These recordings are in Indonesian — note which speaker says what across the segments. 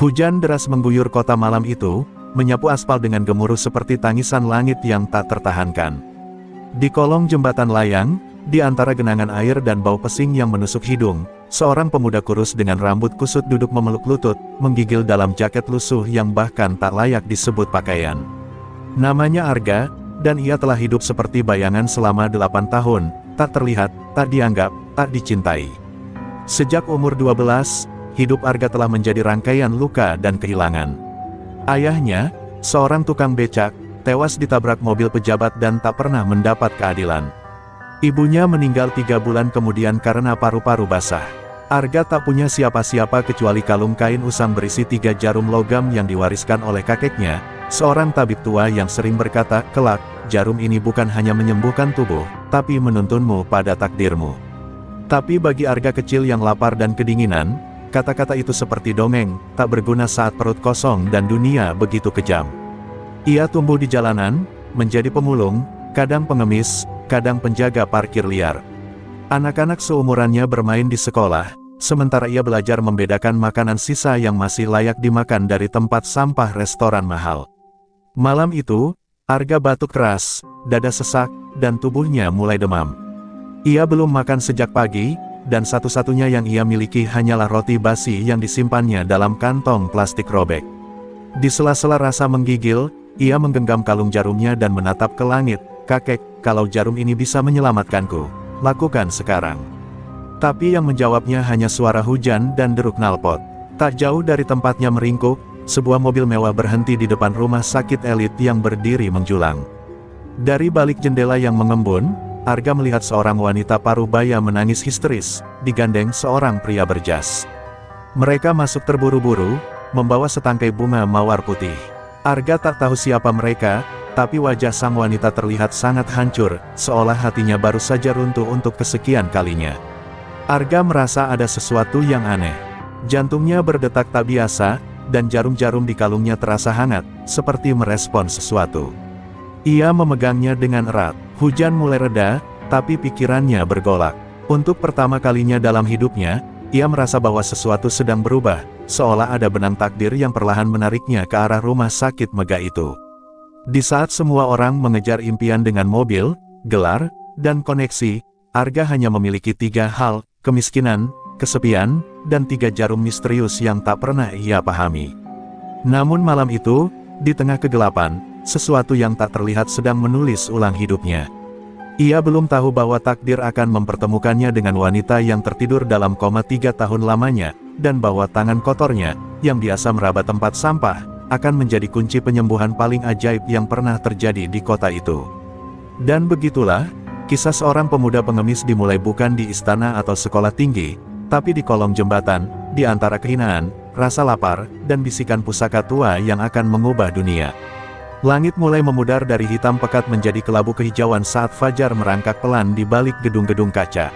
Speaker 1: Hujan deras mengguyur kota malam itu, menyapu aspal dengan gemuruh seperti tangisan langit yang tak tertahankan. Di kolong jembatan layang, di antara genangan air dan bau pesing yang menusuk hidung, seorang pemuda kurus dengan rambut kusut duduk memeluk lutut, menggigil dalam jaket lusuh yang bahkan tak layak disebut pakaian. Namanya Arga, dan ia telah hidup seperti bayangan selama 8 tahun, tak terlihat, tak dianggap, tak dicintai. Sejak umur 12, hidup Arga telah menjadi rangkaian luka dan kehilangan. Ayahnya, seorang tukang becak, tewas ditabrak mobil pejabat dan tak pernah mendapat keadilan. Ibunya meninggal 3 bulan kemudian karena paru-paru basah. Arga tak punya siapa-siapa kecuali kalung kain usang berisi 3 jarum logam yang diwariskan oleh kakeknya, seorang tabib tua yang sering berkata, "Kelak, jarum ini bukan hanya menyembuhkan tubuh, tapi menuntunmu pada takdirmu." Tapi bagi Arga kecil yang lapar dan kedinginan, kata-kata itu seperti dongeng, tak berguna saat perut kosong dan dunia begitu kejam. Ia tumbuh di jalanan, menjadi pemulung, kadang pengemis, kadang penjaga parkir liar. Anak-anak seumurannya bermain di sekolah, sementara ia belajar membedakan makanan sisa yang masih layak dimakan dari tempat sampah restoran mahal. Malam itu, Arga batuk keras, dada sesak, dan tubuhnya mulai demam. Ia belum makan sejak pagi, dan satu-satunya yang ia miliki hanyalah roti basi yang disimpannya dalam kantong plastik robek. Di sela-sela rasa menggigil, ia menggenggam kalung jarumnya dan menatap ke langit. "Kakek, kalau jarum ini bisa menyelamatkanku, lakukan sekarang." Tapi yang menjawabnya hanya suara hujan dan deruk knalpot. Tak jauh dari tempatnya meringkuk, sebuah mobil mewah berhenti di depan rumah sakit elit yang berdiri menjulang. Dari balik jendela yang mengembun, Arga melihat seorang wanita parubaya menangis histeris, digandeng seorang pria berjas. Mereka masuk terburu-buru, membawa setangkai bunga mawar putih. Arga tak tahu siapa mereka, tapi wajah sang wanita terlihat sangat hancur, seolah hatinya baru saja runtuh untuk kesekian kalinya. Arga merasa ada sesuatu yang aneh. Jantungnya berdetak tak biasa, dan jarum-jarum di kalungnya terasa hangat, seperti merespon sesuatu. Ia memegangnya dengan erat. Hujan mulai reda, tapi pikirannya bergolak. Untuk pertama kalinya dalam hidupnya, ia merasa bahwa sesuatu sedang berubah, seolah ada benang takdir yang perlahan menariknya ke arah rumah sakit megah itu. Di saat semua orang mengejar impian dengan mobil, gelar, dan koneksi, Arga hanya memiliki 3 hal: kemiskinan, kesepian, dan 3 jarum misterius yang tak pernah ia pahami. Namun malam itu, di tengah kegelapan, sesuatu yang tak terlihat sedang menulis ulang hidupnya. Ia belum tahu bahwa takdir akan mempertemukannya dengan wanita yang tertidur dalam koma 3 tahun lamanya, dan bahwa tangan kotornya, yang biasa meraba tempat sampah, akan menjadi kunci penyembuhan paling ajaib yang pernah terjadi di kota itu. Dan begitulah, kisah seorang pemuda pengemis dimulai bukan di istana atau sekolah tinggi, tapi di kolong jembatan, di antara kehinaan, rasa lapar, dan bisikan pusaka tua yang akan mengubah dunia. Langit mulai memudar dari hitam pekat menjadi kelabu kehijauan saat fajar merangkak pelan di balik gedung-gedung kaca.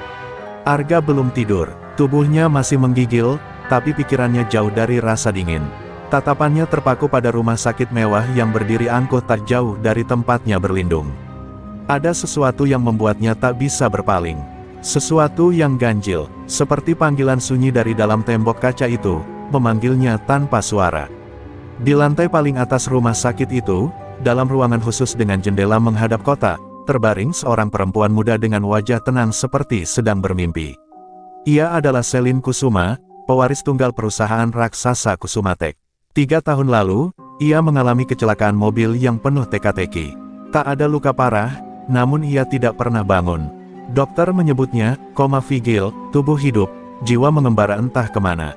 Speaker 1: Arga belum tidur, tubuhnya masih menggigil, tapi pikirannya jauh dari rasa dingin. Tatapannya terpaku pada rumah sakit mewah yang berdiri angkuh tak jauh dari tempatnya berlindung. Ada sesuatu yang membuatnya tak bisa berpaling. Sesuatu yang ganjil, seperti panggilan sunyi dari dalam tembok kaca itu, memanggilnya tanpa suara. Di lantai paling atas rumah sakit itu, dalam ruangan khusus dengan jendela menghadap kota, terbaring seorang perempuan muda dengan wajah tenang seperti sedang bermimpi. Ia adalah Selin Kusuma, pewaris tunggal perusahaan raksasa Kusumatek. 3 tahun lalu, ia mengalami kecelakaan mobil yang penuh teka-teki. Tak ada luka parah, namun ia tidak pernah bangun. Dokter menyebutnya koma vigil, tubuh hidup, jiwa mengembara entah kemana.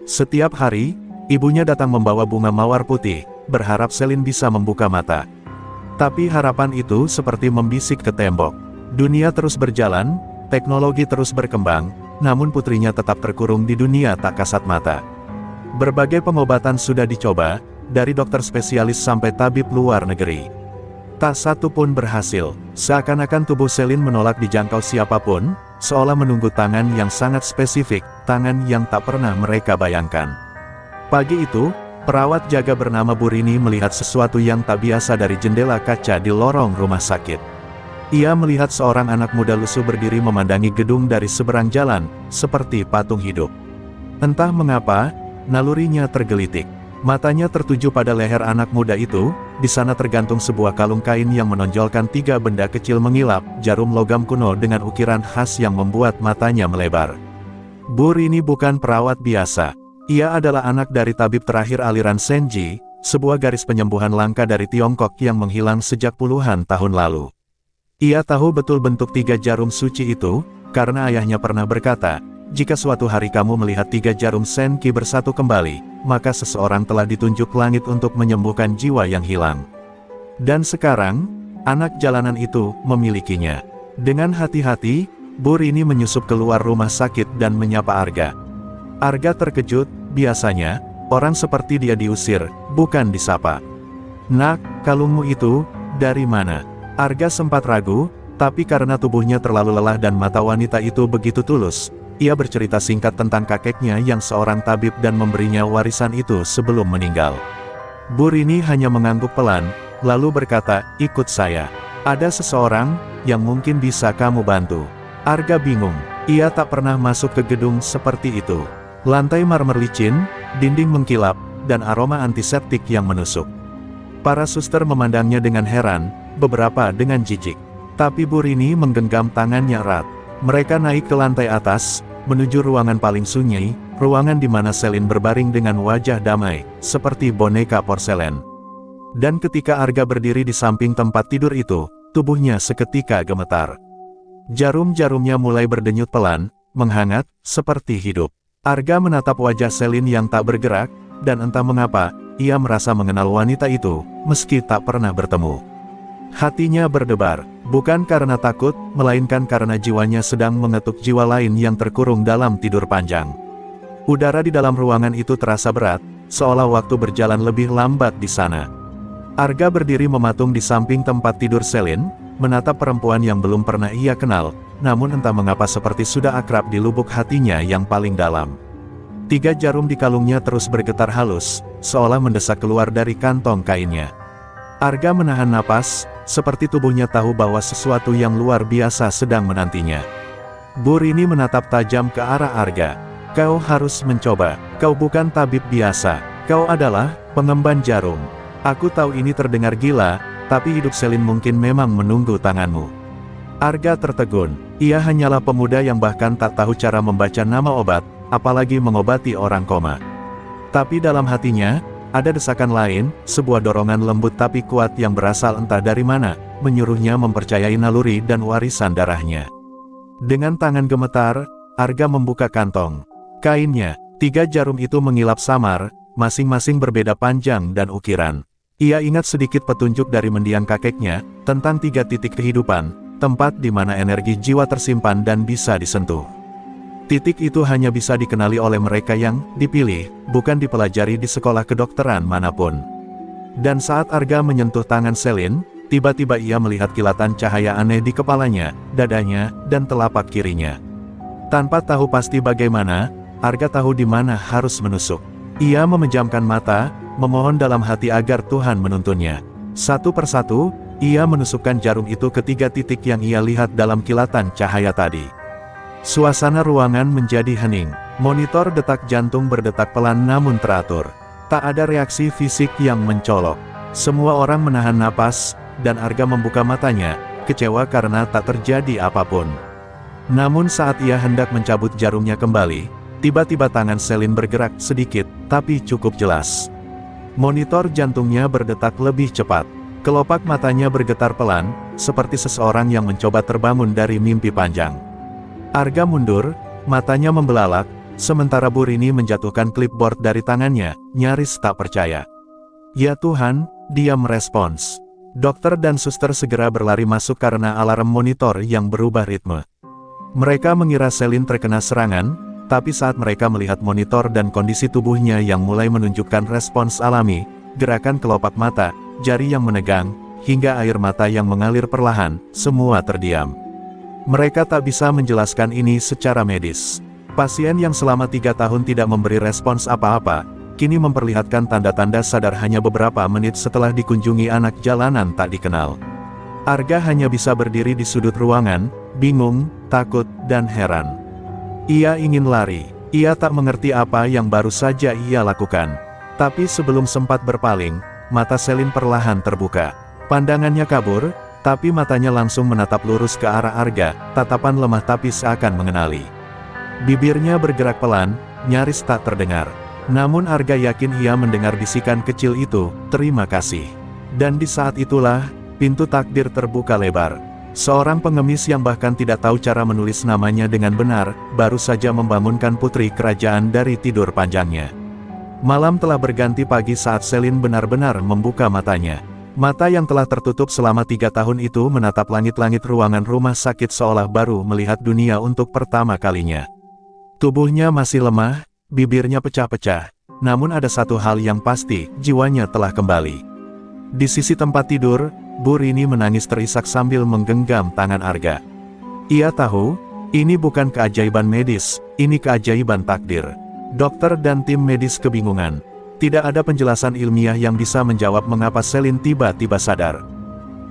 Speaker 1: Setiap hari, ibunya datang membawa bunga mawar putih, berharap Selin bisa membuka mata. Tapi harapan itu seperti membisik ke tembok. Dunia terus berjalan, teknologi terus berkembang, namun putrinya tetap terkurung di dunia tak kasat mata. Berbagai pengobatan sudah dicoba, dari dokter spesialis sampai tabib luar negeri. Tak satu pun berhasil, seakan-akan tubuh Selin menolak dijangkau siapapun, seolah menunggu tangan yang sangat spesifik, tangan yang tak pernah mereka bayangkan. Pagi itu, perawat jaga bernama Burini melihat sesuatu yang tak biasa dari jendela kaca di lorong rumah sakit. Ia melihat seorang anak muda lusuh berdiri memandangi gedung dari seberang jalan, seperti patung hidup. Entah mengapa, nalurinya tergelitik. Matanya tertuju pada leher anak muda itu, di sana tergantung sebuah kalung kain yang menonjolkan 3 benda kecil mengilap, jarum logam kuno dengan ukiran khas yang membuat matanya melebar. Bu Rini bukan perawat biasa. Ia adalah anak dari tabib terakhir aliran Senji, sebuah garis penyembuhan langka dari Tiongkok yang menghilang sejak puluhan tahun lalu. Ia tahu betul bentuk 3 jarum suci itu, karena ayahnya pernah berkata, jika suatu hari kamu melihat 3 jarum Senki bersatu kembali, maka seseorang telah ditunjuk langit untuk menyembuhkan jiwa yang hilang. Dan sekarang, anak jalanan itu memilikinya. Dengan hati-hati, Bu Rini menyusup keluar rumah sakit dan menyapa Arga. Arga terkejut, biasanya, orang seperti dia diusir, bukan disapa. Nak, kalungmu itu, dari mana? Arga sempat ragu, tapi karena tubuhnya terlalu lelah dan mata wanita itu begitu tulus, ia bercerita singkat tentang kakeknya yang seorang tabib dan memberinya warisan itu sebelum meninggal. Bu Rini hanya mengangguk pelan, lalu berkata, ikut saya. Ada seseorang, yang mungkin bisa kamu bantu. Arga bingung, ia tak pernah masuk ke gedung seperti itu. Lantai marmer licin, dinding mengkilap, dan aroma antiseptik yang menusuk. Para suster memandangnya dengan heran, beberapa dengan jijik. Tapi Bu Rini menggenggam tangannya erat. Mereka naik ke lantai atas, menuju ruangan paling sunyi, ruangan di mana Selin berbaring dengan wajah damai, seperti boneka porselen. Dan ketika Arga berdiri di samping tempat tidur itu, tubuhnya seketika gemetar. Jarum-jarumnya mulai berdenyut pelan, menghangat, seperti hidup. Arga menatap wajah Selin yang tak bergerak, dan entah mengapa, ia merasa mengenal wanita itu, meski tak pernah bertemu. Hatinya berdebar, bukan karena takut, melainkan karena jiwanya sedang mengetuk jiwa lain yang terkurung dalam tidur panjang. Udara di dalam ruangan itu terasa berat, seolah waktu berjalan lebih lambat di sana. Arga berdiri mematung di samping tempat tidur Selin, menatap perempuan yang belum pernah ia kenal, namun entah mengapa seperti sudah akrab di lubuk hatinya yang paling dalam. 3 jarum di kalungnya terus bergetar halus, seolah mendesak keluar dari kantong kainnya. Arga menahan napas, seperti tubuhnya tahu bahwa sesuatu yang luar biasa sedang menantinya. Bu Rini menatap tajam ke arah Arga. Kau harus mencoba, kau bukan tabib biasa, kau adalah pengemban jarum. Aku tahu ini terdengar gila, tapi hidup Selin mungkin memang menunggu tanganmu. Arga tertegun, ia hanyalah pemuda yang bahkan tak tahu cara membaca nama obat, apalagi mengobati orang koma. Tapi dalam hatinya, ada desakan lain, sebuah dorongan lembut tapi kuat yang berasal entah dari mana, menyuruhnya mempercayai naluri dan warisan darahnya. Dengan tangan gemetar, Arga membuka kantong. Kainnya, 3 jarum itu mengilap samar, masing-masing berbeda panjang dan ukiran. Ia ingat sedikit petunjuk dari mendiang kakeknya, tentang 3 titik kehidupan, tempat di mana energi jiwa tersimpan dan bisa disentuh. Titik itu hanya bisa dikenali oleh mereka yang dipilih, bukan dipelajari di sekolah kedokteran manapun. Dan saat Arga menyentuh tangan Selin, tiba-tiba ia melihat kilatan cahaya aneh di kepalanya, dadanya, dan telapak kirinya. Tanpa tahu pasti bagaimana, Arga tahu di mana harus menusuk. Ia memejamkan mata, memohon dalam hati agar Tuhan menuntunnya. Satu persatu, ia menusukkan jarum itu ke 3 titik yang ia lihat dalam kilatan cahaya tadi. Suasana ruangan menjadi hening. Monitor detak jantung berdetak pelan namun teratur. Tak ada reaksi fisik yang mencolok. Semua orang menahan napas, dan Arga membuka matanya, kecewa karena tak terjadi apapun. Namun saat ia hendak mencabut jarumnya kembali, tiba-tiba tangan Selin bergerak sedikit, tapi cukup jelas. Monitor jantungnya berdetak lebih cepat. Kelopak matanya bergetar pelan, seperti seseorang yang mencoba terbangun dari mimpi panjang. Arga mundur, matanya membelalak, sementara Bu Rini menjatuhkan clipboard dari tangannya, nyaris tak percaya. Ya Tuhan, dia merespons. Dokter dan suster segera berlari masuk karena alarm monitor yang berubah ritme. Mereka mengira Selin terkena serangan, tapi saat mereka melihat monitor dan kondisi tubuhnya yang mulai menunjukkan respons alami, gerakan kelopak mata, jari yang menegang, hingga air mata yang mengalir perlahan, semua terdiam. Mereka tak bisa menjelaskan ini secara medis. Pasien yang selama 3 tahun tidak memberi respons apa-apa, kini memperlihatkan tanda-tanda sadar hanya beberapa menit setelah dikunjungi anak jalanan tak dikenal. Arga hanya bisa berdiri di sudut ruangan, bingung, takut, dan heran. Ia ingin lari, Ia tak mengerti apa yang baru saja ia lakukan. Tapi sebelum sempat berpaling, mata Selin perlahan terbuka. Pandangannya kabur, tapi matanya langsung menatap lurus ke arah Arga, tatapan lemah tapi seakan mengenali. Bibirnya bergerak pelan, nyaris tak terdengar. Namun Arga yakin ia mendengar bisikan kecil itu, "Terima kasih." Dan di saat itulah, pintu takdir terbuka lebar. Seorang pengemis yang bahkan tidak tahu cara menulis namanya dengan benar, baru saja membangunkan putri kerajaan dari tidur panjangnya. Malam telah berganti pagi saat Selin benar-benar membuka matanya. Mata yang telah tertutup selama 3 tahun itu menatap langit-langit ruangan rumah sakit seolah baru melihat dunia untuk pertama kalinya. Tubuhnya masih lemah, bibirnya pecah-pecah. Namun ada satu hal yang pasti, jiwanya telah kembali. Di sisi tempat tidur, Bu Rini menangis terisak sambil menggenggam tangan Arga. Ia tahu, ini bukan keajaiban medis, ini keajaiban takdir. Dokter dan tim medis kebingungan. Tidak ada penjelasan ilmiah yang bisa menjawab mengapa Selin tiba-tiba sadar.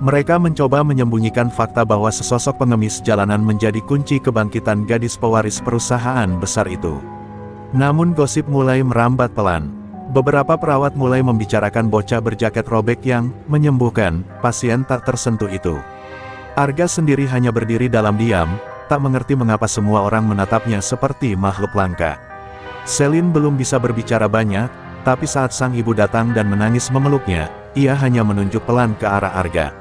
Speaker 1: Mereka mencoba menyembunyikan fakta bahwa sesosok pengemis jalanan menjadi kunci kebangkitan gadis pewaris perusahaan besar itu. Namun gosip mulai merambat pelan. Beberapa perawat mulai membicarakan bocah berjaket robek yang menyembuhkan pasien tak tersentuh itu. Arga sendiri hanya berdiri dalam diam, tak mengerti mengapa semua orang menatapnya seperti makhluk langka. Selin belum bisa berbicara banyak, tapi saat sang ibu datang dan menangis memeluknya, ia hanya menunjuk pelan ke arah Arga.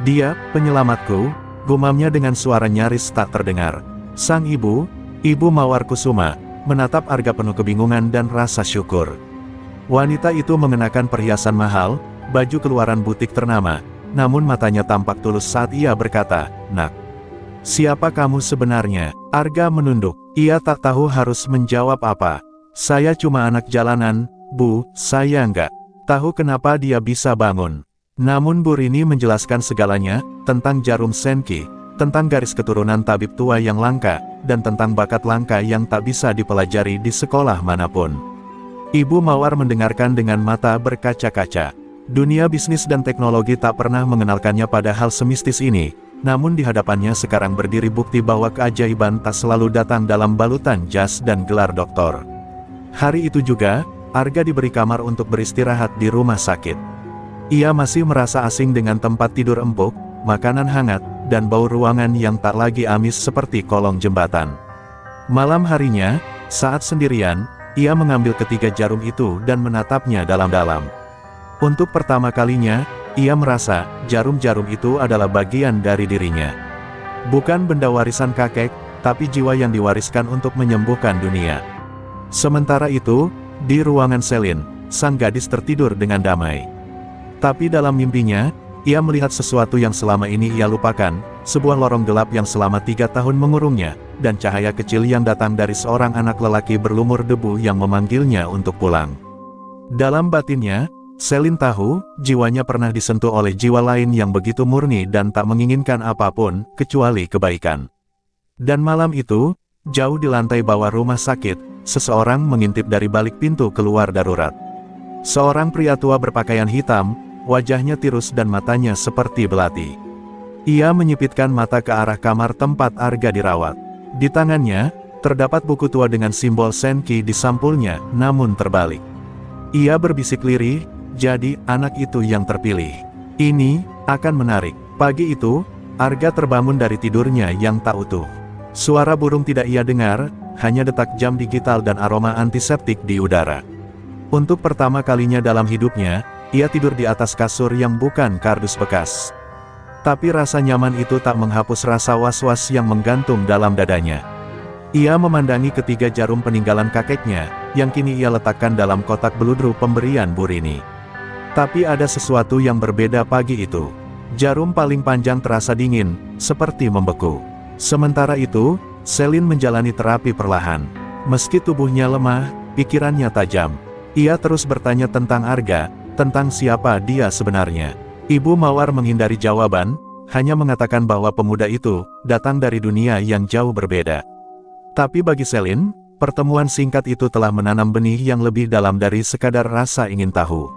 Speaker 1: "Dia, penyelamatku," gumamnya dengan suara nyaris tak terdengar. Sang ibu, Ibu Mawar Kusuma, menatap Arga penuh kebingungan dan rasa syukur. Wanita itu mengenakan perhiasan mahal, baju keluaran butik ternama, namun matanya tampak tulus saat ia berkata, "Nak, siapa kamu sebenarnya?" Arga menunduk. Ia tak tahu harus menjawab apa. "Saya cuma anak jalanan, Bu, saya enggak tahu kenapa dia bisa bangun." Namun Bu Rini menjelaskan segalanya, tentang jarum Senki, tentang garis keturunan tabib tua yang langka, dan tentang bakat langka yang tak bisa dipelajari di sekolah manapun. Ibu Mawar mendengarkan dengan mata berkaca-kaca. Dunia bisnis dan teknologi tak pernah mengenalkannya pada hal semistis ini, namun di hadapannya sekarang berdiri bukti bahwa keajaiban tak selalu datang dalam balutan jas dan gelar doktor. Hari itu juga, Arga diberi kamar untuk beristirahat di rumah sakit. Ia masih merasa asing dengan tempat tidur empuk, makanan hangat, dan bau ruangan yang tak lagi amis seperti kolong jembatan. Malam harinya, saat sendirian, ia mengambil ketiga jarum itu dan menatapnya dalam-dalam. Untuk pertama kalinya, ia merasa jarum-jarum itu adalah bagian dari dirinya. Bukan benda warisan kakek, tapi jiwa yang diwariskan untuk menyembuhkan dunia. Sementara itu, di ruangan Selin, sang gadis tertidur dengan damai. Tapi dalam mimpinya, ia melihat sesuatu yang selama ini ia lupakan, sebuah lorong gelap yang selama 3 tahun mengurungnya, dan cahaya kecil yang datang dari seorang anak lelaki berlumur debu yang memanggilnya untuk pulang. Dalam batinnya, Selin tahu, jiwanya pernah disentuh oleh jiwa lain yang begitu murni dan tak menginginkan apapun, kecuali kebaikan. Dan malam itu, jauh di lantai bawah rumah sakit, seseorang mengintip dari balik pintu keluar darurat. Seorang pria tua berpakaian hitam, wajahnya tirus dan matanya seperti belati. Ia menyipitkan mata ke arah kamar tempat Arga dirawat. Di tangannya, terdapat buku tua dengan simbol Senki di sampulnya, namun terbalik. Ia berbisik lirih, "Jadi, anak itu yang terpilih. Ini akan menarik." Pagi itu, Arga terbangun dari tidurnya yang tak utuh. Suara burung tidak ia dengar, hanya detak jam digital dan aroma antiseptik di udara. Untuk pertama kalinya dalam hidupnya, ia tidur di atas kasur yang bukan kardus bekas. Tapi rasa nyaman itu tak menghapus rasa was-was yang menggantung dalam dadanya. Ia memandangi ketiga jarum peninggalan kakeknya, yang kini ia letakkan dalam kotak beludru pemberian Bu Rini. Tapi ada sesuatu yang berbeda pagi itu. Jarum paling panjang terasa dingin, seperti membeku. Sementara itu, Selin menjalani terapi perlahan. Meski tubuhnya lemah, pikirannya tajam. Ia terus bertanya tentang Arga, tentang siapa dia sebenarnya. Ibu Mawar menghindari jawaban, hanya mengatakan bahwa pemuda itu datang dari dunia yang jauh berbeda. Tapi bagi Selin, pertemuan singkat itu telah menanam benih yang lebih dalam dari sekadar rasa ingin tahu.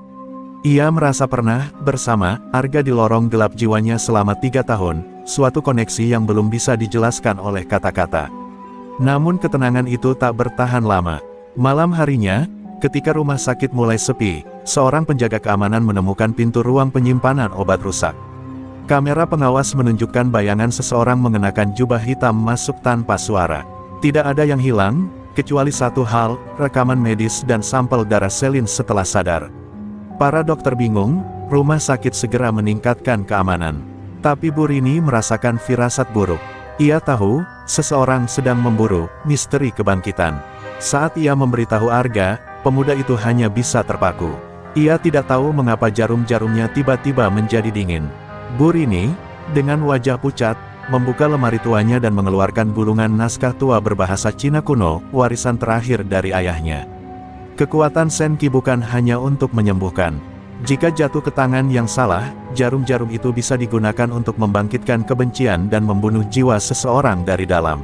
Speaker 1: Ia merasa pernah bersama Arga di lorong gelap jiwanya selama 3 tahun, suatu koneksi yang belum bisa dijelaskan oleh kata-kata. Namun ketenangan itu tak bertahan lama. Malam harinya, ketika rumah sakit mulai sepi, seorang penjaga keamanan menemukan pintu ruang penyimpanan obat rusak. Kamera pengawas menunjukkan bayangan seseorang mengenakan jubah hitam masuk tanpa suara. Tidak ada yang hilang, kecuali satu hal, rekaman medis dan sampel darah Celine setelah sadar. Para dokter bingung, rumah sakit segera meningkatkan keamanan. Tapi Burini merasakan firasat buruk. Ia tahu, seseorang sedang memburu misteri kebangkitan. Saat ia memberitahu Arga, pemuda itu hanya bisa terpaku. Ia tidak tahu mengapa jarum-jarumnya tiba-tiba menjadi dingin. Burini, dengan wajah pucat, membuka lemari tuanya dan mengeluarkan gulungan naskah tua berbahasa Cina kuno, warisan terakhir dari ayahnya. Kekuatan Senki bukan hanya untuk menyembuhkan. Jika jatuh ke tangan yang salah, jarum-jarum itu bisa digunakan untuk membangkitkan kebencian dan membunuh jiwa seseorang dari dalam.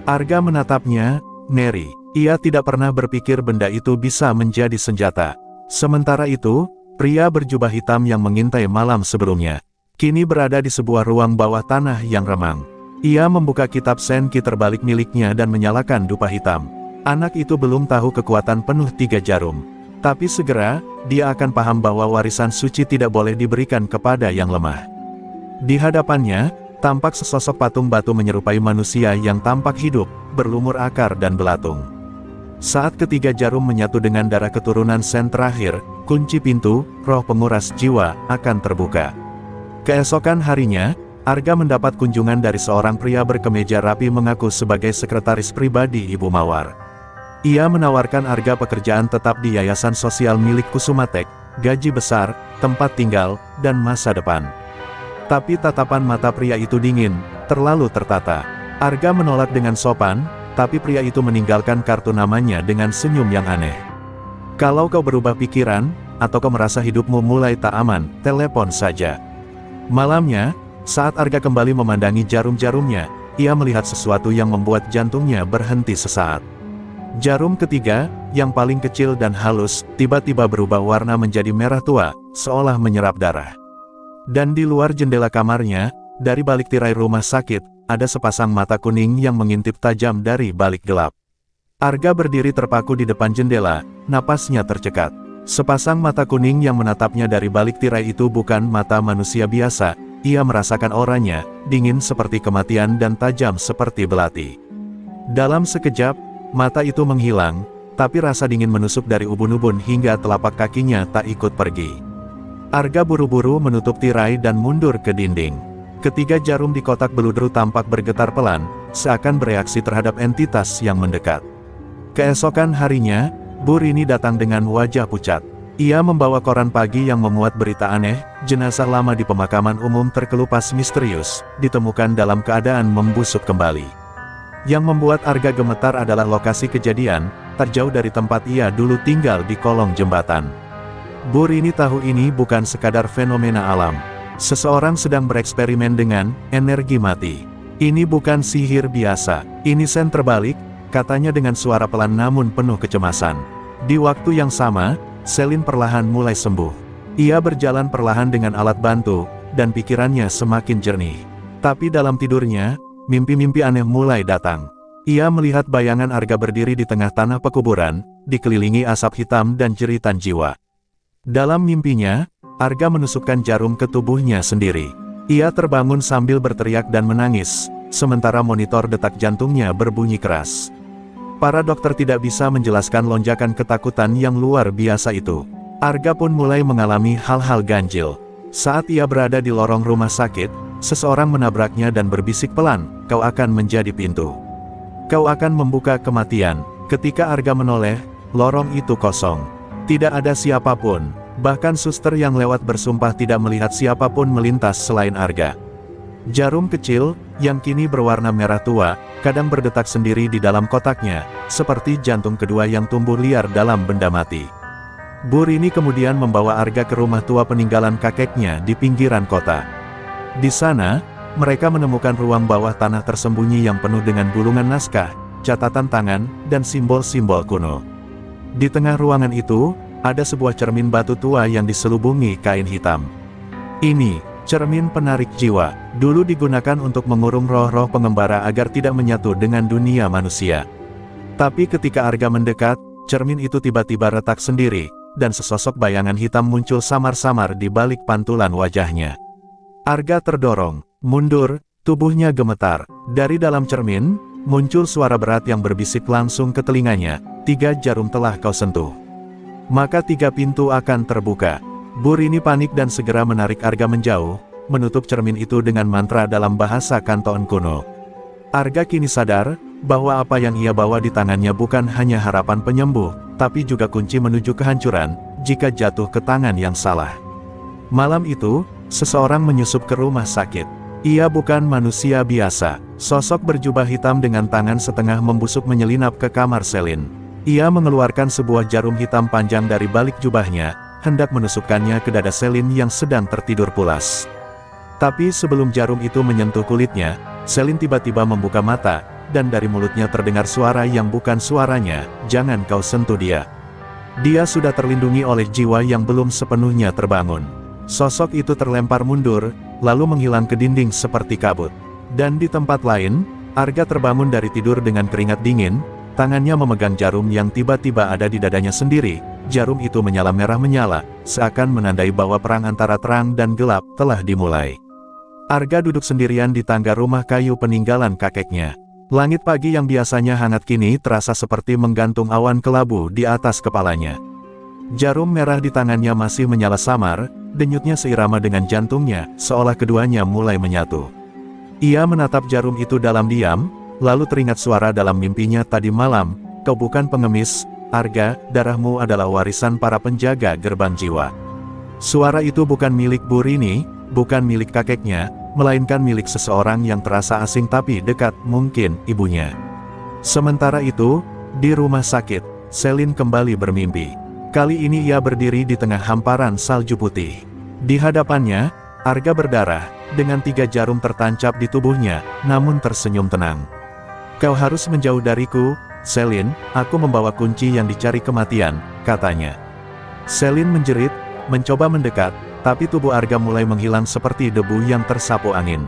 Speaker 1: Arga menatapnya, Neri. Ia tidak pernah berpikir benda itu bisa menjadi senjata. Sementara itu, pria berjubah hitam yang mengintai malam sebelumnya kini berada di sebuah ruang bawah tanah yang remang. Ia membuka kitab Senki terbalik miliknya dan menyalakan dupa hitam. Anak itu belum tahu kekuatan penuh 3 jarum. Tapi segera, dia akan paham bahwa warisan suci tidak boleh diberikan kepada yang lemah. Di hadapannya, tampak sesosok patung batu menyerupai manusia yang tampak hidup, berlumur akar dan belatung. Saat ketiga jarum menyatu dengan darah keturunan Sen terakhir, kunci pintu, roh penguras jiwa, akan terbuka. Keesokan harinya, Arga mendapat kunjungan dari seorang pria berkemeja rapi mengaku sebagai sekretaris pribadi Ibu Mawar. Ia menawarkan Arga pekerjaan tetap di yayasan sosial milik Kusumatek, gaji besar, tempat tinggal, dan masa depan. Tapi tatapan mata pria itu dingin, terlalu tertata. Arga menolak dengan sopan, tapi pria itu meninggalkan kartu namanya dengan senyum yang aneh. Kalau kau berubah pikiran, atau kau merasa hidupmu mulai tak aman, telepon saja. Malamnya, saat Arga kembali memandangi jarum-jarumnya, ia melihat sesuatu yang membuat jantungnya berhenti sesaat. Jarum ketiga, yang paling kecil dan halus, tiba-tiba berubah warna menjadi merah tua, seolah menyerap darah. Dan di luar jendela kamarnya, dari balik tirai rumah sakit, ada sepasang mata kuning yang mengintip tajam dari balik gelap. Arga berdiri terpaku di depan jendela, napasnya tercekat. Sepasang mata kuning yang menatapnya dari balik tirai itu bukan mata manusia biasa, ia merasakan auranya, dingin seperti kematian dan tajam seperti belati. Dalam sekejap, mata itu menghilang, tapi rasa dingin menusuk dari ubun-ubun hingga telapak kakinya tak ikut pergi. Arga buru-buru menutup tirai dan mundur ke dinding. Ketiga jarum di kotak beludru tampak bergetar pelan, seakan bereaksi terhadap entitas yang mendekat. Keesokan harinya, Burini datang dengan wajah pucat. Ia membawa koran pagi yang memuat berita aneh, jenazah lama di pemakaman umum terkelupas misterius, ditemukan dalam keadaan membusuk kembali. Yang membuat Arga gemetar adalah lokasi kejadian, tak jauh dari tempat ia dulu tinggal di kolong jembatan. Burini tahu ini bukan sekadar fenomena alam. Seseorang sedang bereksperimen dengan energi mati. Ini bukan sihir biasa, ini sen terbalik, katanya dengan suara pelan namun penuh kecemasan. Di waktu yang sama, Celine perlahan mulai sembuh. Ia berjalan perlahan dengan alat bantu, dan pikirannya semakin jernih. Tapi dalam tidurnya, mimpi-mimpi aneh mulai datang. Ia melihat bayangan Arga berdiri di tengah tanah pekuburan, dikelilingi asap hitam dan jeritan jiwa. Dalam mimpinya, Arga menusukkan jarum ke tubuhnya sendiri. Ia terbangun sambil berteriak dan menangis, sementara monitor detak jantungnya berbunyi keras. Para dokter tidak bisa menjelaskan lonjakan ketakutan yang luar biasa itu. Arga pun mulai mengalami hal-hal ganjil. Saat ia berada di lorong rumah sakit, seseorang menabraknya dan berbisik pelan, "Kau akan menjadi pintu. Kau akan membuka kematian." Ketika Arga menoleh, lorong itu kosong. Tidak ada siapapun, bahkan suster yang lewat bersumpah tidak melihat siapapun melintas selain Arga. Jarum kecil, yang kini berwarna merah tua, kadang berdetak sendiri di dalam kotaknya, seperti jantung kedua yang tumbuh liar dalam benda mati. Burini kemudian membawa Arga ke rumah tua peninggalan kakeknya di pinggiran kota. Di sana, mereka menemukan ruang bawah tanah tersembunyi yang penuh dengan gulungan naskah, catatan tangan, dan simbol-simbol kuno. Di tengah ruangan itu, ada sebuah cermin batu tua yang diselubungi kain hitam. "Ini," Cermin penarik jiwa, dulu digunakan untuk mengurung roh-roh pengembara agar tidak menyatu dengan dunia manusia. Tapi ketika Arga mendekat, cermin itu tiba-tiba retak sendiri, dan sesosok bayangan hitam muncul samar-samar di balik pantulan wajahnya. Arga terdorong mundur, tubuhnya gemetar. Dari dalam cermin, muncul suara berat yang berbisik langsung ke telinganya, 3 jarum telah kau sentuh. Maka 3 pintu akan terbuka. Burini panik dan segera menarik Arga menjauh, menutup cermin itu dengan mantra dalam bahasa Kanton kuno. Arga kini sadar, bahwa apa yang ia bawa di tangannya bukan hanya harapan penyembuh, tapi juga kunci menuju kehancuran, jika jatuh ke tangan yang salah. Malam itu, seseorang menyusup ke rumah sakit. Ia bukan manusia biasa. Sosok berjubah hitam dengan tangan setengah membusuk menyelinap ke kamar Selin. Ia mengeluarkan sebuah jarum hitam panjang dari balik jubahnya, hendak menusukkannya ke dada Selin yang sedang tertidur pulas. Tapi sebelum jarum itu menyentuh kulitnya, Selin tiba-tiba membuka mata, dan dari mulutnya terdengar suara yang bukan suaranya, "Jangan kau sentuh dia." Dia sudah terlindungi oleh jiwa yang belum sepenuhnya terbangun. Sosok itu terlempar mundur, lalu menghilang ke dinding seperti kabut. Dan di tempat lain, Arga terbangun dari tidur dengan keringat dingin, tangannya memegang jarum yang tiba-tiba ada di dadanya sendiri. Jarum itu menyala merah menyala, seakan menandai bahwa perang antara terang dan gelap telah dimulai. Arga duduk sendirian di tangga rumah kayu peninggalan kakeknya. Langit pagi yang biasanya hangat kini terasa seperti menggantung awan kelabu di atas kepalanya. Jarum merah di tangannya masih menyala samar, denyutnya seirama dengan jantungnya, seolah keduanya mulai menyatu. Ia menatap jarum itu dalam diam, lalu teringat suara dalam mimpinya tadi malam, "Kau bukan pengemis, Arga, darahmu adalah warisan para penjaga gerbang jiwa." Suara itu bukan milik Burini, bukan milik kakeknya, melainkan milik seseorang yang terasa asing tapi dekat, mungkin ibunya. Sementara itu, di rumah sakit, Selin kembali bermimpi. Kali ini ia berdiri di tengah hamparan salju putih. Di hadapannya, Arga berdarah, dengan 3 jarum tertancap di tubuhnya, namun tersenyum tenang. "Kau harus menjauh dariku, Selin, aku membawa kunci yang dicari kematian," katanya. Selin menjerit, mencoba mendekat, tapi tubuh Arga mulai menghilang seperti debu yang tersapu angin.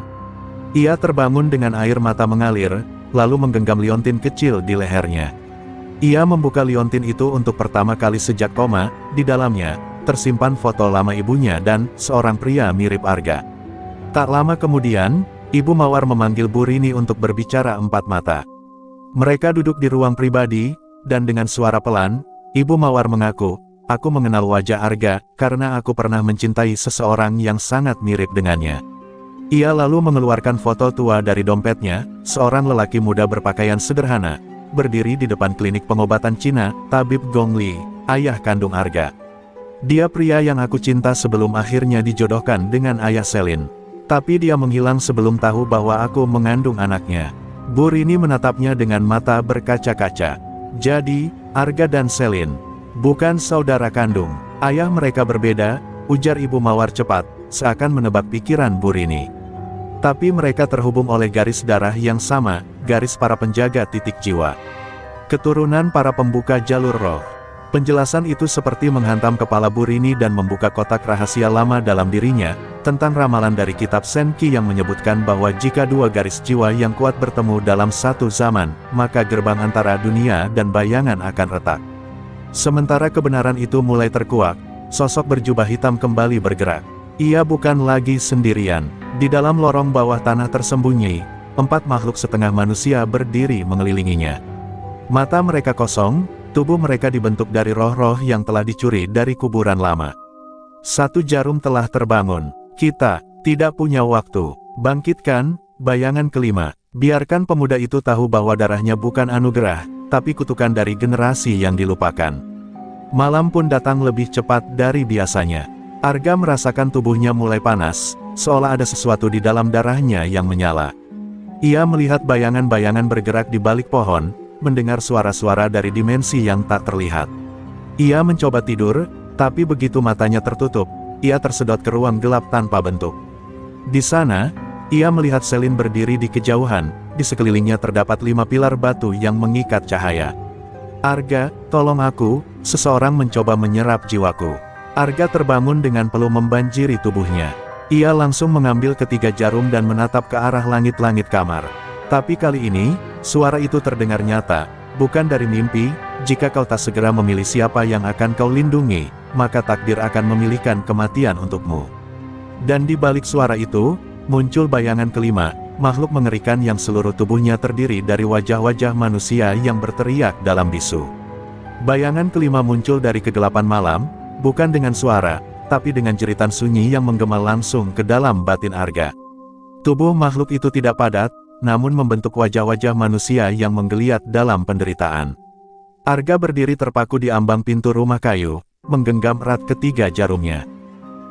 Speaker 1: Ia terbangun dengan air mata mengalir, lalu menggenggam liontin kecil di lehernya. Ia membuka liontin itu untuk pertama kali sejak koma, di dalamnya, tersimpan foto lama ibunya dan seorang pria mirip Arga. Tak lama kemudian, Ibu Mawar memanggil Burini untuk berbicara empat mata. Mereka duduk di ruang pribadi, dan dengan suara pelan, Ibu Mawar mengaku, "Aku mengenal wajah Arga, karena aku pernah mencintai seseorang yang sangat mirip dengannya." Ia lalu mengeluarkan foto tua dari dompetnya, seorang lelaki muda berpakaian sederhana, berdiri di depan klinik pengobatan Cina, Tabib Gong Li, ayah kandung Arga. Dia pria yang aku cinta sebelum akhirnya dijodohkan dengan ayah Selin. Tapi dia menghilang sebelum tahu bahwa aku mengandung anaknya. Burini menatapnya dengan mata berkaca-kaca. Jadi, Arga dan Selin bukan saudara kandung. Ayah mereka berbeda, ujar Ibu Mawar cepat, seakan menebak pikiran Burini. Tapi mereka terhubung oleh garis darah yang sama, garis para penjaga titik jiwa. Keturunan para pembuka jalur roh. Penjelasan itu seperti menghantam kepala Burini dan membuka kotak rahasia lama dalam dirinya, tentang ramalan dari kitab Senki yang menyebutkan bahwa jika dua garis jiwa yang kuat bertemu dalam satu zaman, maka gerbang antara dunia dan bayangan akan retak. Sementara kebenaran itu mulai terkuak, sosok berjubah hitam kembali bergerak. Ia bukan lagi sendirian. Di dalam lorong bawah tanah tersembunyi, 4 makhluk setengah manusia berdiri mengelilinginya. Mata mereka kosong, tubuh mereka dibentuk dari roh-roh yang telah dicuri dari kuburan lama. 1 jarum telah terbangun. Kita tidak punya waktu. Bangkitkan bayangan kelima. Biarkan pemuda itu tahu bahwa darahnya bukan anugerah, tapi kutukan dari generasi yang dilupakan. Malam pun datang lebih cepat dari biasanya. Arga merasakan tubuhnya mulai panas, seolah ada sesuatu di dalam darahnya yang menyala. Ia melihat bayangan-bayangan bergerak di balik pohon, mendengar suara-suara dari dimensi yang tak terlihat. Ia mencoba tidur, tapi begitu matanya tertutup, ia tersedot ke ruang gelap tanpa bentuk. Di sana, ia melihat Selin berdiri di kejauhan, di sekelilingnya terdapat 5 pilar batu yang mengikat cahaya. "Arga, tolong aku," seseorang mencoba menyerap jiwaku. Arga terbangun dengan peluh membanjiri tubuhnya. Ia langsung mengambil ketiga jarum dan menatap ke arah langit-langit kamar. Tapi kali ini, suara itu terdengar nyata, bukan dari mimpi. Jika kau tak segera memilih siapa yang akan kau lindungi, maka takdir akan memilihkan kematian untukmu. Dan di balik suara itu, muncul bayangan kelima, makhluk mengerikan yang seluruh tubuhnya terdiri dari wajah-wajah manusia yang berteriak dalam bisu. Bayangan kelima muncul dari kegelapan malam, bukan dengan suara, tapi dengan jeritan sunyi yang menggema langsung ke dalam batin Arga. Tubuh makhluk itu tidak padat, namun membentuk wajah-wajah manusia yang menggeliat dalam penderitaan. Arga berdiri terpaku di ambang pintu rumah kayu, menggenggam erat ketiga jarumnya.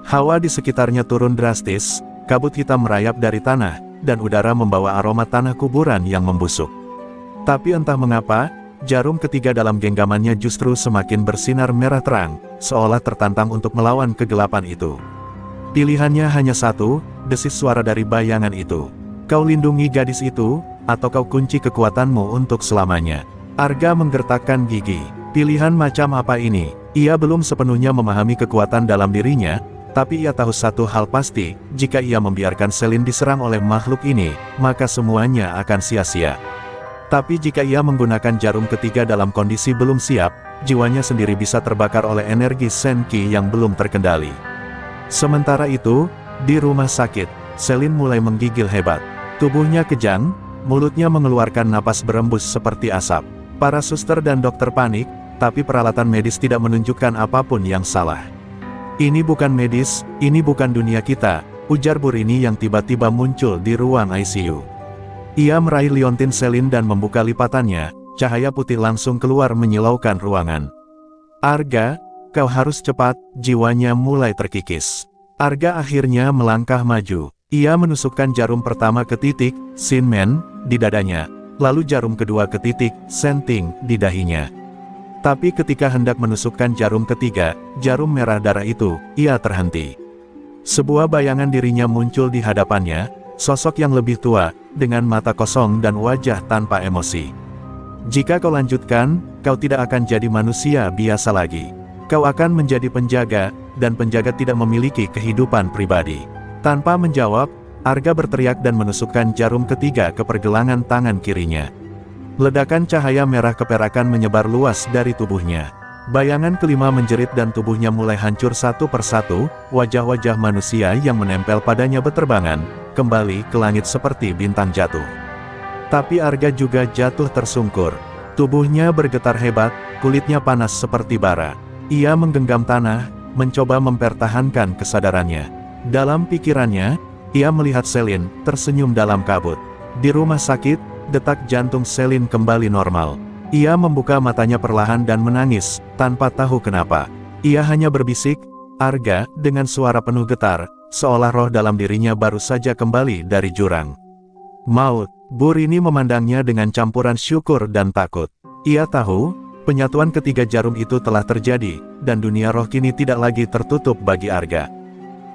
Speaker 1: Hawa di sekitarnya turun drastis, kabut hitam merayap dari tanah, dan udara membawa aroma tanah kuburan yang membusuk. Tapi entah mengapa, jarum ketiga dalam genggamannya justru semakin bersinar merah terang, seolah tertantang untuk melawan kegelapan itu. Pilihannya hanya satu, desis suara dari bayangan itu. Kau lindungi gadis itu, atau kau kunci kekuatanmu untuk selamanya. Arga menggertakkan gigi. Pilihan macam apa ini? Ia belum sepenuhnya memahami kekuatan dalam dirinya, tapi ia tahu satu hal pasti, jika ia membiarkan Selin diserang oleh makhluk ini, maka semuanya akan sia-sia. Tapi jika ia menggunakan jarum ketiga dalam kondisi belum siap, jiwanya sendiri bisa terbakar oleh energi Senki yang belum terkendali. Sementara itu, di rumah sakit, Selin mulai menggigil hebat. Tubuhnya kejang, mulutnya mengeluarkan napas berembus seperti asap. Para suster dan dokter panik, tapi peralatan medis tidak menunjukkan apapun yang salah. Ini bukan medis, ini bukan dunia kita, ujar Burini yang tiba-tiba muncul di ruang ICU. Ia meraih liontin Selin dan membuka lipatannya, cahaya putih langsung keluar menyilaukan ruangan. Arga, kau harus cepat, jiwanya mulai terkikis. Arga akhirnya melangkah maju. Ia menusukkan jarum pertama ke titik, Sinmen, di dadanya. Lalu jarum kedua ke titik, Senting, di dahinya. Tapi ketika hendak menusukkan jarum ketiga, jarum merah darah itu, ia terhenti. Sebuah bayangan dirinya muncul di hadapannya, sosok yang lebih tua, dengan mata kosong dan wajah tanpa emosi. Jika kau lanjutkan, kau tidak akan jadi manusia biasa lagi. Kau akan menjadi penjaga, dan penjaga tidak memiliki kehidupan pribadi. Tanpa menjawab, Arga berteriak dan menusukkan jarum ketiga ke pergelangan tangan kirinya. Ledakan cahaya merah keperakan menyebar luas dari tubuhnya. Bayangan kelima menjerit dan tubuhnya mulai hancur satu persatu, wajah-wajah manusia yang menempel padanya beterbangan, kembali ke langit seperti bintang jatuh. Tapi Arga juga jatuh tersungkur. Tubuhnya bergetar hebat, kulitnya panas seperti bara. Ia menggenggam tanah, mencoba mempertahankan kesadarannya. Dalam pikirannya, ia melihat Selin, tersenyum dalam kabut. Di rumah sakit, detak jantung Selin kembali normal. Ia membuka matanya perlahan dan menangis, tanpa tahu kenapa. Ia hanya berbisik, Arga, dengan suara penuh getar, seolah roh dalam dirinya baru saja kembali dari jurang. Maut, Burini memandangnya dengan campuran syukur dan takut. Ia tahu, penyatuan ketiga jarum itu telah terjadi, dan dunia roh kini tidak lagi tertutup bagi Arga.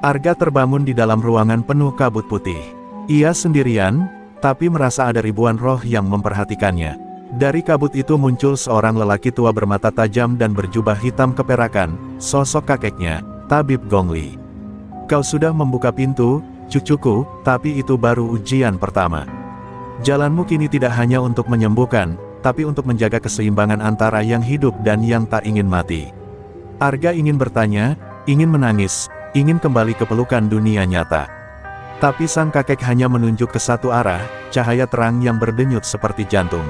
Speaker 1: Arga terbangun di dalam ruangan penuh kabut putih. Ia sendirian, tapi merasa ada ribuan roh yang memperhatikannya. Dari kabut itu muncul seorang lelaki tua bermata tajam dan berjubah hitam keperakan, sosok kakeknya, Tabib Gongli. Kau sudah membuka pintu, cucuku, tapi itu baru ujian pertama. Jalanmu kini tidak hanya untuk menyembuhkan, tapi untuk menjaga keseimbangan antara yang hidup dan yang tak ingin mati. Arga ingin bertanya, ingin menangis, ingin kembali ke pelukan dunia nyata. Tapi sang kakek hanya menunjuk ke satu arah, cahaya terang yang berdenyut seperti jantung.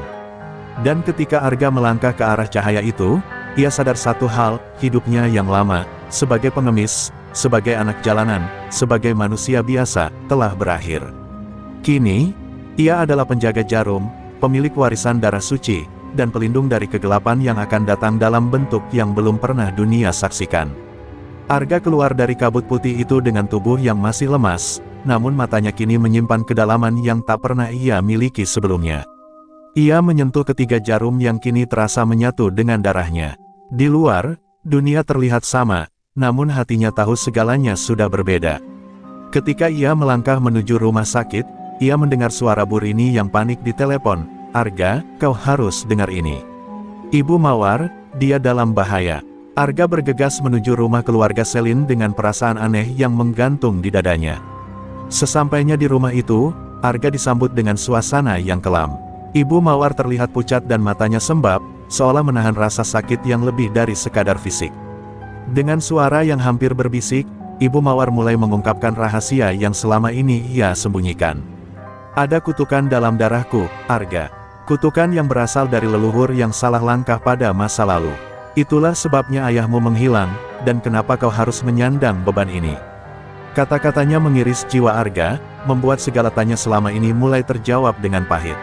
Speaker 1: Dan ketika Arga melangkah ke arah cahaya itu, ia sadar satu hal, hidupnya yang lama, sebagai pengemis, sebagai anak jalanan, sebagai manusia biasa, telah berakhir. Kini, ia adalah penjaga jarum, pemilik warisan darah suci, dan pelindung dari kegelapan yang akan datang dalam bentuk yang belum pernah dunia saksikan. Arga keluar dari kabut putih itu dengan tubuh yang masih lemas, namun matanya kini menyimpan kedalaman yang tak pernah ia miliki sebelumnya. Ia menyentuh ketiga jarum yang kini terasa menyatu dengan darahnya. Di luar, dunia terlihat sama, namun hatinya tahu segalanya sudah berbeda. Ketika ia melangkah menuju rumah sakit, ia mendengar suara Burini yang panik di telepon. Arga, kau harus dengar ini. Ibu Mawar, dia dalam bahaya. Arga bergegas menuju rumah keluarga Selin dengan perasaan aneh yang menggantung di dadanya. Sesampainya di rumah itu, Arga disambut dengan suasana yang kelam. Ibu Mawar terlihat pucat dan matanya sembab, seolah menahan rasa sakit yang lebih dari sekadar fisik. Dengan suara yang hampir berbisik, Ibu Mawar mulai mengungkapkan rahasia yang selama ini ia sembunyikan. Ada kutukan dalam darahku, Arga. Kutukan yang berasal dari leluhur yang salah langkah pada masa lalu. Itulah sebabnya ayahmu menghilang, dan kenapa kau harus menyandang beban ini. Kata-katanya mengiris jiwa Arga, membuat segala tanya selama ini mulai terjawab dengan pahit.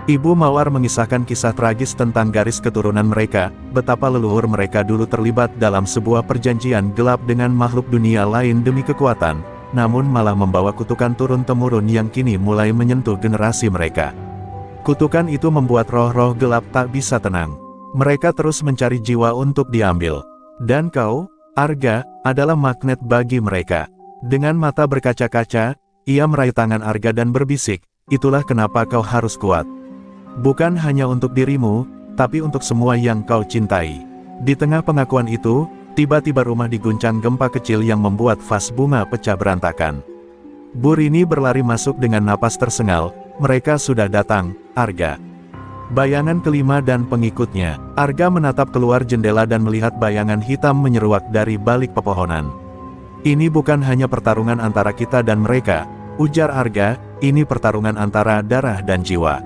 Speaker 1: Ibu Mawar mengisahkan kisah tragis tentang garis keturunan mereka, betapa leluhur mereka dulu terlibat dalam sebuah perjanjian gelap dengan makhluk dunia lain demi kekuatan, namun malah membawa kutukan turun-temurun yang kini mulai menyentuh generasi mereka. Kutukan itu membuat roh-roh gelap tak bisa tenang. Mereka terus mencari jiwa untuk diambil. Dan kau, Arga, adalah magnet bagi mereka. Dengan mata berkaca-kaca, ia meraih tangan Arga dan berbisik, itulah kenapa kau harus kuat. Bukan hanya untuk dirimu, tapi untuk semua yang kau cintai. Di tengah pengakuan itu, tiba-tiba rumah diguncang gempa kecil yang membuat vas bunga pecah berantakan. Bu Rini berlari masuk dengan napas tersengal, mereka sudah datang, Arga. Bayangan kelima dan pengikutnya. Arga menatap keluar jendela dan melihat bayangan hitam menyeruak dari balik pepohonan. Ini bukan hanya pertarungan antara kita dan mereka, ujar Arga, ini pertarungan antara darah dan jiwa.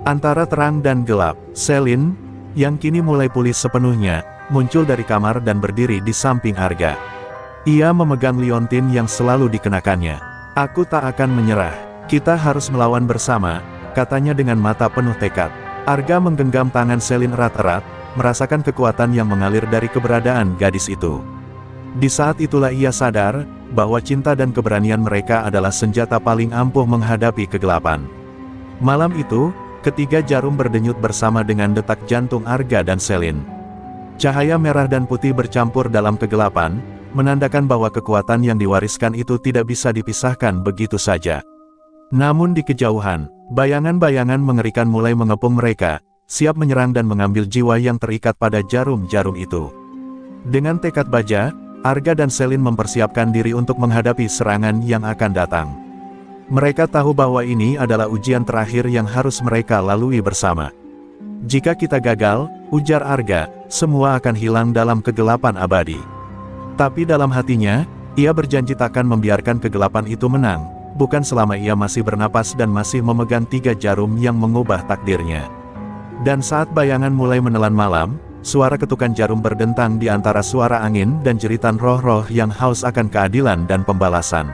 Speaker 1: Antara terang dan gelap. Selin, yang kini mulai pulih sepenuhnya, muncul dari kamar dan berdiri di samping Arga. Ia memegang liontin yang selalu dikenakannya. Aku tak akan menyerah, kita harus melawan bersama, katanya dengan mata penuh tekad. Arga menggenggam tangan Selin erat-erat, merasakan kekuatan yang mengalir dari keberadaan gadis itu. Di saat itulah ia sadar, bahwa cinta dan keberanian mereka adalah senjata paling ampuh menghadapi kegelapan. Malam itu, ketiga jarum berdenyut bersama dengan detak jantung Arga dan Selin. Cahaya merah dan putih bercampur dalam kegelapan, menandakan bahwa kekuatan yang diwariskan itu tidak bisa dipisahkan begitu saja. Namun di kejauhan, bayangan-bayangan mengerikan mulai mengepung mereka, siap menyerang dan mengambil jiwa yang terikat pada jarum-jarum itu. Dengan tekad baja, Arga dan Selin mempersiapkan diri untuk menghadapi serangan yang akan datang. Mereka tahu bahwa ini adalah ujian terakhir yang harus mereka lalui bersama. Jika kita gagal, ujar Arga, semua akan hilang dalam kegelapan abadi. Tapi dalam hatinya, ia berjanji takkan membiarkan kegelapan itu menang, bukan selama ia masih bernapas dan masih memegang tiga jarum yang mengubah takdirnya. Dan saat bayangan mulai menelan malam, suara ketukan jarum berdentang di antara suara angin dan jeritan roh-roh yang haus akan keadilan dan pembalasan.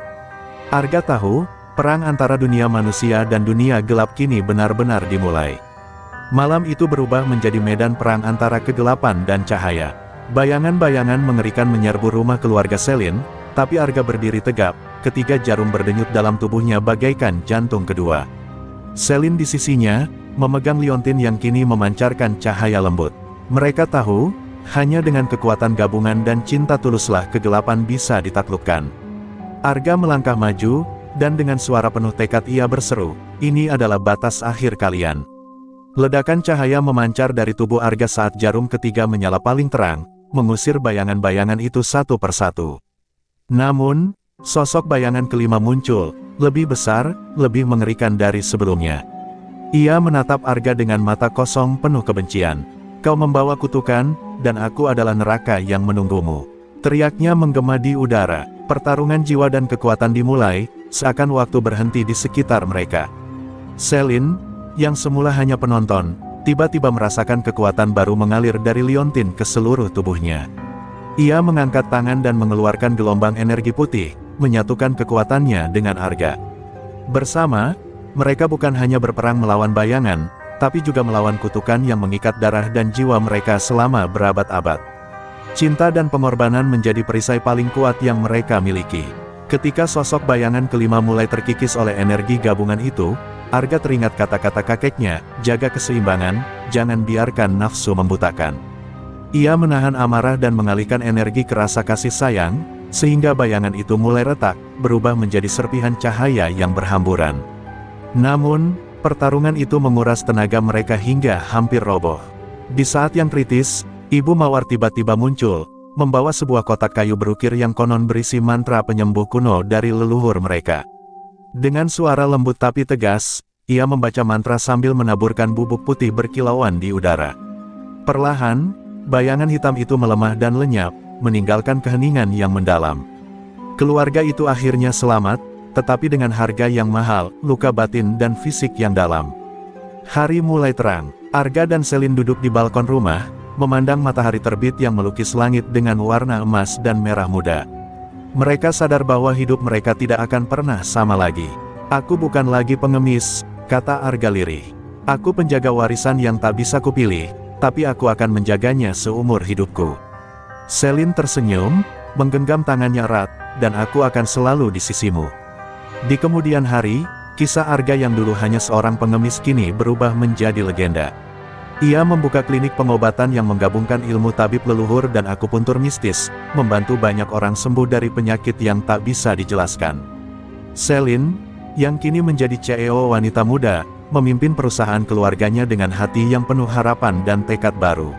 Speaker 1: Arga tahu, perang antara dunia manusia dan dunia gelap kini benar-benar dimulai. Malam itu berubah menjadi medan perang antara kegelapan dan cahaya. Bayangan-bayangan mengerikan menyerbu rumah keluarga Selin, tapi Arga berdiri tegap, ketiga jarum berdenyut dalam tubuhnya bagaikan jantung kedua. Selin di sisinya, memegang liontin yang kini memancarkan cahaya lembut. Mereka tahu, hanya dengan kekuatan gabungan dan cinta tuluslah kegelapan bisa ditaklukkan. Arga melangkah maju, dan dengan suara penuh tekad ia berseru, ini adalah batas akhir kalian. Ledakan cahaya memancar dari tubuh Arga saat jarum ketiga menyala paling terang, mengusir bayangan-bayangan itu satu persatu. Namun, sosok bayangan kelima muncul, lebih besar, lebih mengerikan dari sebelumnya. Ia menatap Arga dengan mata kosong penuh kebencian. Kau membawa kutukan, dan aku adalah neraka yang menunggumu. Teriaknya menggema di udara, pertarungan jiwa dan kekuatan dimulai, seakan waktu berhenti di sekitar mereka. Selin, yang semula hanya penonton, tiba-tiba merasakan kekuatan baru mengalir dari liontin ke seluruh tubuhnya. Ia mengangkat tangan dan mengeluarkan gelombang energi putih, menyatukan kekuatannya dengan Arga. Bersama, mereka bukan hanya berperang melawan bayangan, tapi juga melawan kutukan yang mengikat darah dan jiwa mereka selama berabad-abad. Cinta dan pengorbanan menjadi perisai paling kuat yang mereka miliki. Ketika sosok bayangan kelima mulai terkikis oleh energi gabungan itu, Arga teringat kata-kata kakeknya, jaga keseimbangan, jangan biarkan nafsu membutakan. Ia menahan amarah dan mengalihkan energi ke rasa kasih sayang, sehingga bayangan itu mulai retak, berubah menjadi serpihan cahaya yang berhamburan. Namun, pertarungan itu menguras tenaga mereka hingga hampir roboh. Di saat yang kritis, Ibu Mawar tiba-tiba muncul, membawa sebuah kotak kayu berukir yang konon berisi mantra penyembuh kuno dari leluhur mereka. Dengan suara lembut tapi tegas, ia membaca mantra sambil menaburkan bubuk putih berkilauan di udara. Perlahan, bayangan hitam itu melemah dan lenyap, meninggalkan keheningan yang mendalam. Keluarga itu akhirnya selamat, tetapi dengan harga yang mahal, luka batin dan fisik yang dalam. Hari mulai terang. Arga dan Selin duduk di balkon rumah, memandang matahari terbit yang melukis langit dengan warna emas dan merah muda. Mereka sadar bahwa hidup mereka tidak akan pernah sama lagi. Aku bukan lagi pengemis, kata Arga lirih. Aku penjaga warisan yang tak bisa kupilih, tapi aku akan menjaganya seumur hidupku. Selin tersenyum, menggenggam tangannya erat, dan aku akan selalu di sisimu. Di kemudian hari, kisah Arga yang dulu hanya seorang pengemis kini berubah menjadi legenda. Ia membuka klinik pengobatan yang menggabungkan ilmu tabib leluhur dan akupuntur mistis, membantu banyak orang sembuh dari penyakit yang tak bisa dijelaskan. Selin, yang kini menjadi CEO wanita muda, memimpin perusahaan keluarganya dengan hati yang penuh harapan dan tekad baru.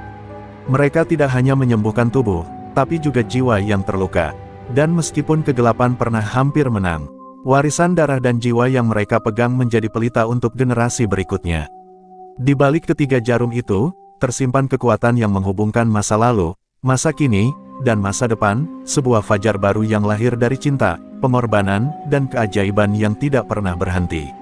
Speaker 1: Mereka tidak hanya menyembuhkan tubuh, tapi juga jiwa yang terluka. Dan meskipun kegelapan pernah hampir menang, warisan darah dan jiwa yang mereka pegang menjadi pelita untuk generasi berikutnya. Di balik ketiga jarum itu, tersimpan kekuatan yang menghubungkan masa lalu, masa kini, dan masa depan, sebuah fajar baru yang lahir dari cinta, pengorbanan, dan keajaiban yang tidak pernah berhenti.